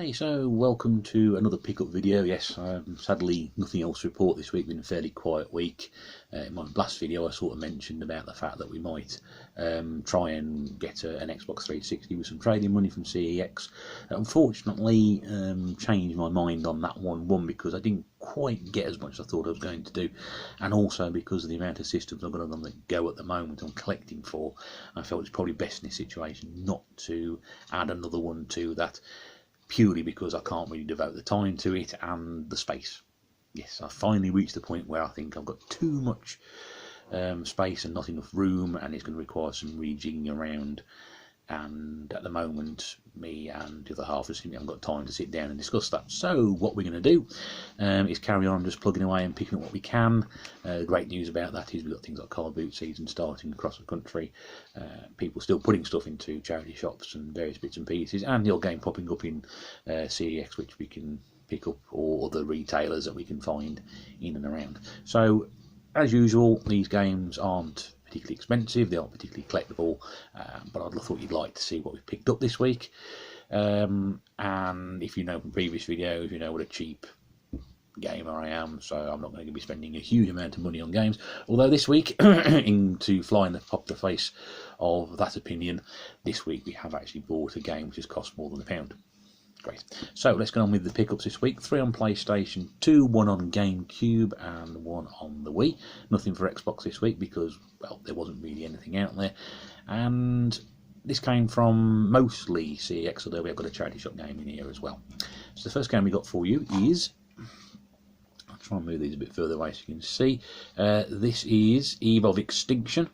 Hi, so welcome to another pickup video. Yes, sadly nothing else to report this week. Been a fairly quiet week. In my last video I sort of mentioned about the fact that we might try and get an Xbox 360 with some trading money from CEX. Unfortunately, changed my mind on that one because I didn't quite get as much as I thought I was going to do, and also because of the amount of systems I've got on the go at the moment I'm collecting for. I felt it's probably best in this situation not to add another one to that, purely because I can't really devote the time to it and the space. Yes, I finally reached the point where I think I've got too much space and not enough room, and it's going to require some rejigging around. And at the moment, me and the other half just simply haven't got time to sit down and discuss that. So what we're going to do is carry on just plugging away and picking up what we can. The great news about that is we've got things like car boot season starting across the country. People still putting stuff into charity shops and various bits and pieces, and the old game popping up in CEX, which we can pick up, or other retailers that we can find in and around. So as usual, these games aren't particularly expensive, they aren't particularly collectible, but I thought you'd like to see what we've picked up this week. And if you know from previous videos, you know what a cheap gamer I am, so I'm not going to be spending a huge amount of money on games. Although this week, to fly in the face of that opinion, this week we have actually bought a game which has cost more than £1. Great. So let's get on with the pickups this week. 3 on PlayStation 2, 1 on GameCube and 1 on the Wii. Nothing for Xbox this week because, well, there wasn't really anything out there. And this came from mostly CEX, although we have got a charity shop game in here as well. So the first game we got for you is, I'll try and move these a bit further away so you can see. This is Eve of Extinction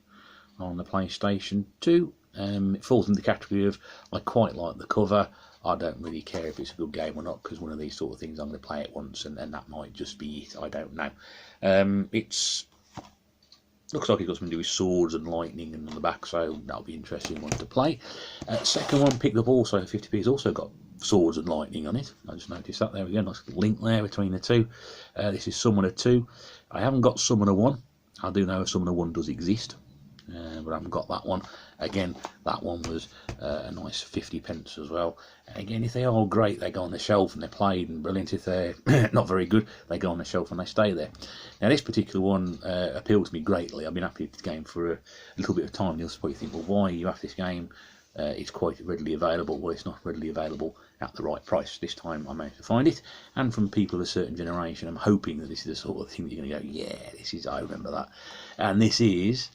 on the PlayStation 2. It falls in the category of, I quite like the cover. I don't really care if it's a good game or not, because one of these sort of things I'm going to play it once and that might just be it. I don't know. It's looks like it's got something to do with swords and lightning and on the back, so that'll be interesting one to play. Second one picked up also 50p, has also got swords and lightning on it. I just noticed that. There we go, nice link there between the two. This is Summoner 2. I haven't got Summoner 1. I do know Summoner 1 does exist, but I haven't got that one. Again, that one was a nice 50p as well. Again, if they are great, they go on the shelf and they're played and brilliant. If they're not very good, they go on the shelf and they stay there. Now, this particular one appealed to me greatly. I've been happy with this game for a little bit of time. You'll probably think, well, why are you after this game? It's quite readily available. Well, it's not readily available at the right price. This time I managed to find it, and from people of a certain generation, I'm hoping that this is the sort of thing that you're going to go, yeah, this is, I remember that. And this is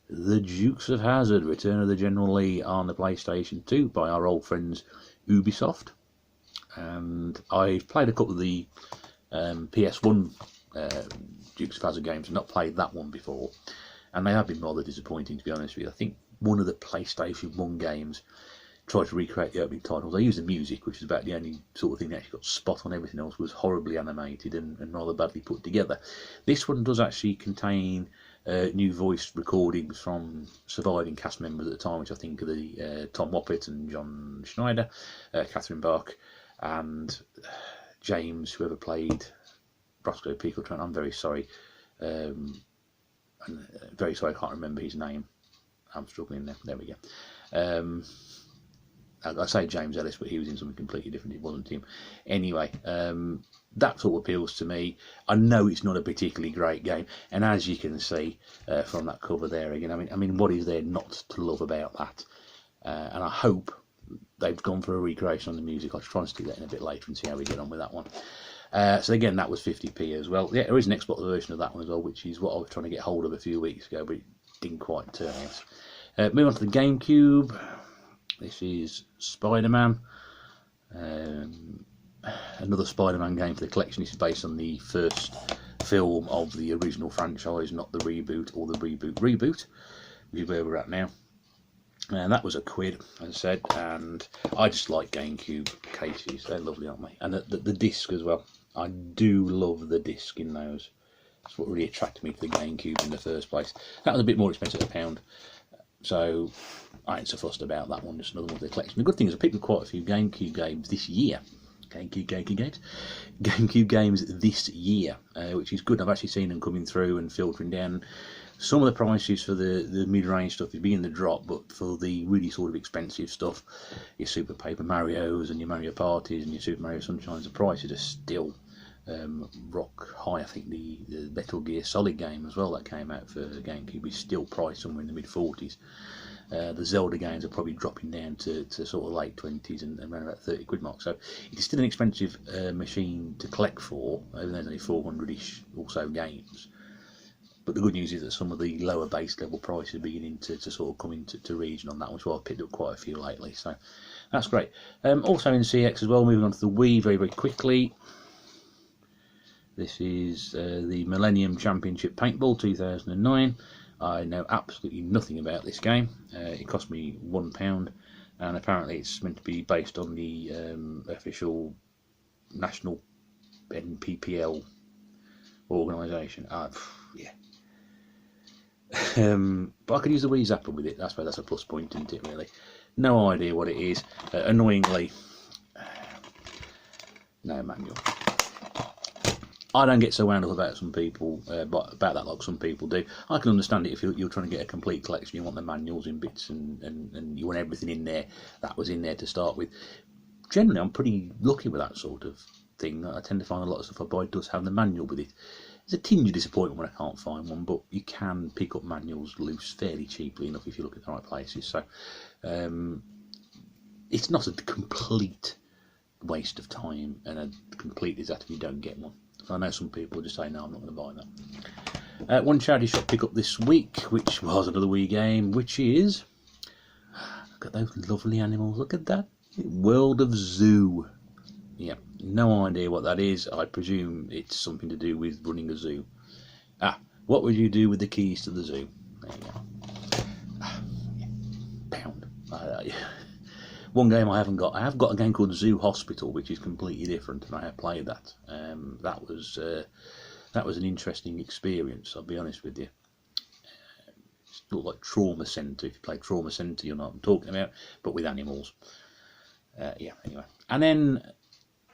The Dukes of Hazzard, Return of the General Lee on the PlayStation 2 by our old friends Ubisoft. And I've played a couple of the PS1 Dukes of Hazzard games and not played that one before, and they have been rather disappointing, to be honest with you. I think one of the PlayStation 1 games tried to recreate the opening titles. I used the music, which is about the only sort of thing that actually got spot on. Everything else was horribly animated and rather badly put together. This one does actually contain new voice recordings from surviving cast members at the time, which I think are the Tom Woppett and John Schneider, Catherine Bach, and James, whoever played Roscoe Peakleton. I'm very sorry. Very sorry, I can't remember his name. I'm struggling there. There we go. I say James Ellis, but he was in something completely different. It wasn't him. Anyway, that sort of appeals to me. I know it's not a particularly great game, and as you can see from that cover there again, I mean, what is there not to love about that? And I hope they've gone for a recreation on the music. I'll try and stick that in a bit later and see how we get on with that one. So again, that was 50p as well. Yeah, there is an Xbox version of that one as well, which is what I was trying to get hold of a few weeks ago, but it didn't quite turn out. Move on to the GameCube. This is Spider-Man. Another Spider-Man game for the collection. This is based on the first film of the original franchise, not the reboot or the reboot, which is where we're at now. And that was £1, as I said, and I just like GameCube cases. They're lovely, aren't they? And the disc as well. I do love the disc in those. That's what really attracted me to the GameCube in the first place. That was a bit more expensive at £1, so I ain't so fussed about that one. Just another one for the collection. The good thing is I picked up quite a few GameCube games this year. GameCube games this year, which is good. I've actually seen them coming through and filtering down. Some of the prices for the mid-range stuff is beginning to drop, but for the really sort of expensive stuff, your Super Paper Marios and your Mario Parties and your Super Mario Sunshines, the prices are still rock high. I think the Metal Gear Solid game as well that came out for GameCube is still priced somewhere in the mid-40s. The Zelda games are probably dropping down to sort of late 20s and around about 30 quid mark. So it's still an expensive machine to collect for, even though there's only 400-ish or so games. But the good news is that some of the lower base level prices are beginning to sort of come into region on that, which I've picked up quite a few lately. So that's great. Also in CX as well, moving on to the Wii very, very quickly. This is the Millennium Championship Paintball 2009. I know absolutely nothing about this game. It cost me £1, and apparently it's meant to be based on the official national NPPL organisation. Yeah. But I could use the Wii Zapper with it. That's a plus point, isn't it, really? No idea what it is. Annoyingly, no manual. I don't get so wound up about some people, about that like some people do. I can understand it if you're trying to get a complete collection, you want the manuals in bits and you want everything in there that was in there to start with. Generally, I'm pretty lucky with that sort of thing. I tend to find a lot of stuff I buy does have the manual with it. There's a tinge of disappointment when I can't find one, but you can pick up manuals loose fairly cheaply enough if you look at the right places. So it's not a complete waste of time and a complete disaster if you don't get one. So I know some people just say, no, I'm not going to buy that. One charity shop pickup this week, which was another Wii game, which is, look at those lovely animals, look at that, World of Zoo. Yeah, no idea what that is. I presume it's something to do with running a zoo. What would you do with the keys to the zoo? There you go. Pound. One game I haven't got. I have got a game called Zoo Hospital, which is completely different, and I have played that. That was an interesting experience, I'll be honest with you. It's sort of like Trauma Centre. If you play Trauma Centre, you'll know what I'm talking about, but with animals. Yeah, anyway. And then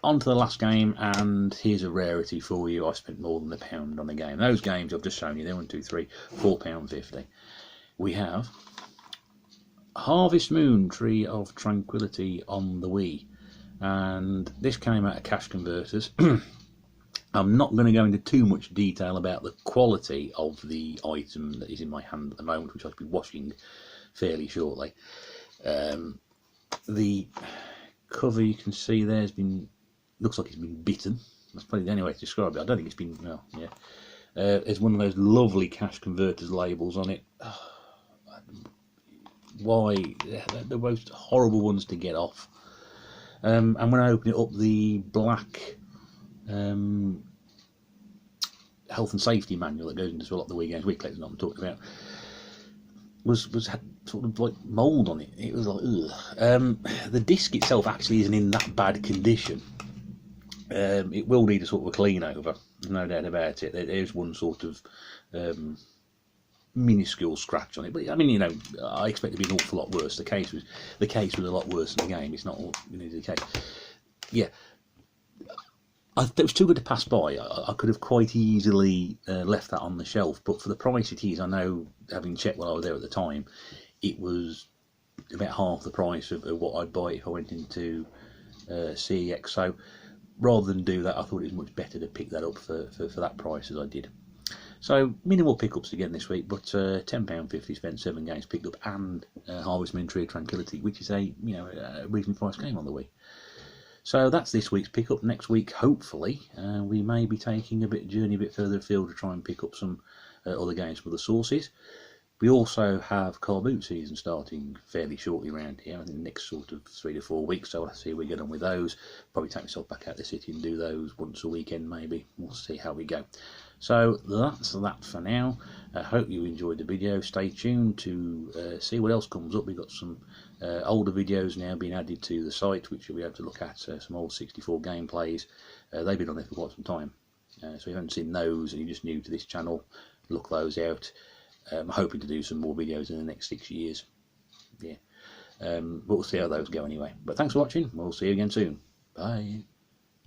on to the last game, and here's a rarity for you. I spent more than £1 on the game. Those games I've just shown you, they're £4.50. We have Harvest Moon, Tree of Tranquility on the Wii, and this came out of cash converters. I'm not going to go into too much detail about the quality of the item that is in my hand at the moment, which I'll be washing fairly shortly. The cover you can see there has been, looks like it's been bitten. That's probably the only way to describe it. I don't think it's been, well, yeah. There's one of those lovely cash converters labels on it. Why? They're the most horrible ones to get off. And when I open it up, the black health and safety manual that goes into a lot of the Wii games we collected, what I'm talking about, had sort of like mould on it. It was like, ugh. The disc itself actually isn't in that bad condition. It will need a sort of a clean over, no doubt about it. There's one sort of minuscule scratch on it, but I mean, you know, I expect it to be an awful lot worse. The case was a lot worse than the game. It's not all, you know, the case. Yeah, it was too good to pass by. I could have quite easily left that on the shelf, but for the price it is, I know, having checked while I was there at the time, it was about half the price of what I'd buy if I went into CEX. So rather than do that, I thought it was much better to pick that up for that price as I did. So minimal pickups again this week, but £10.50 spent, 7 games picked up, and Harvest Moon, Tree of Tranquility, which is a reasonably priced game on the Wii. So that's this week's pickup. Next week, hopefully, we may be taking a journey a bit further afield to try and pick up some other games from other sources. We also have car boot season starting fairly shortly around here. I think the next sort of 3 to 4 weeks, so I'll see how we get on with those. Probably take myself back out the city and do those once a weekend maybe. We'll see how we go. So that's that for now. I hope you enjoyed the video. Stay tuned to see what else comes up. We've got some older videos now being added to the site, which you'll be able to look at, some old 64 gameplays. They've been on there for quite some time. So if you haven't seen those and you're just new to this channel, look those out. I'm hoping to do some more videos in the next 6 years. Yeah, but we'll see how those go anyway. But thanks for watching. We'll see you again soon. Bye.